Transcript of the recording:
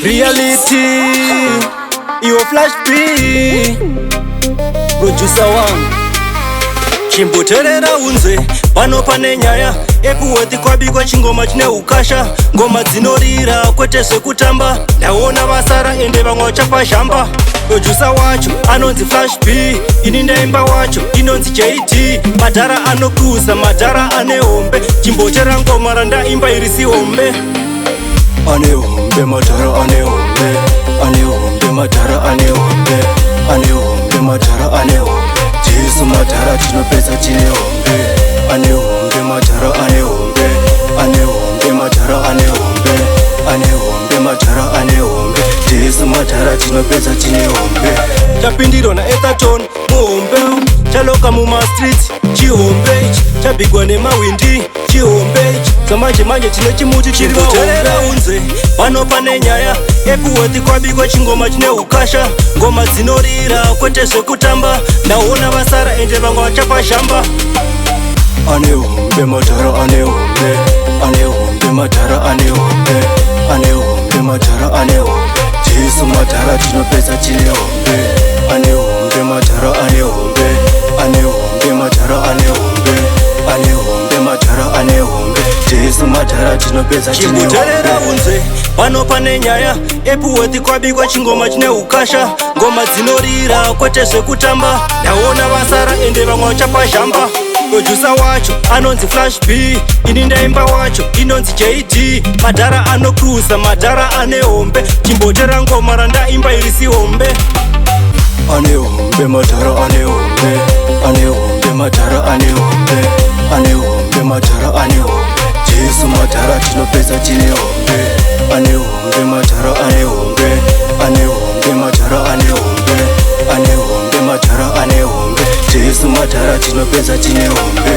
Reality, iwo Flash B, producer wangu chimboterera unze pano pane nyaya ekuweti kwabikwa chingoma chine ukasha, ngoma dzinorira kwete zvekutamba, ndaona vasara ende vamwe vachapazhamba. Producer wacho anonzi Flash B, ini ndaimba wacho inonzi JD, madhara anokuza madhara ane hombe, chimbotera ngoma randaimba irisi hombe. Ane hombe madhara ane hombe, ane hombe madhara ane hombe, ane hombe madhara ane hombe, Jesu madhara tinopedza tine hombe. Ane hombe madhara ane hombe, ane hombe madhara ane hombe, ane hombe madhara ane hombe, Jesu madhara tinopedza tine hombe. Chapindirwa naEthaton muhombe, chaloka mumastreets chihombe ichi, chabigwa nemawindi chihombe ichi, samanje manje tine chimuti chiri kuterera unze pano pane nyaya ekuweti kwabikwa chingoma chine ukasha, ngoma dzinorira kwete zvekutamba, ndaona vasara ende vamwe vachapazhamba. Ane hombe madhara ane hombe, ane hombe madhara ane hombe, ane hombe madhara ane hombe, Jesu madhara tinopedza tine hombe. Ane hombe madhara ane hombe, ane hombe madhara ane hombe, ane hombe madhara ane hombe, Jesu madhara tinopedza tine hombe. Chimuterera unze pano pane nyaya ekuweti kwabikwa chingoma chine ukasha, ngoma dzinorira kwete zvekutamba, ndaona vasara ende vamwe vachapazhamba. Producer wacho anonzi Flash B, ini ndaimba wacho inonzi JD, madhara anokuza madhara ane hombe, chimbotera ngoma randaimba irisi hombe. Ane hombe madhara ane hombe, ane hombe madhara ane hombe, ane hombe madhara ane hombe, Jesu madhara tinopedza tine hombe. Ane hombe madhara ane hombe, ane hombe madhara ane hombe, ane hombe madhara ane hombe, Jesu madhara tinopedza tine hombe.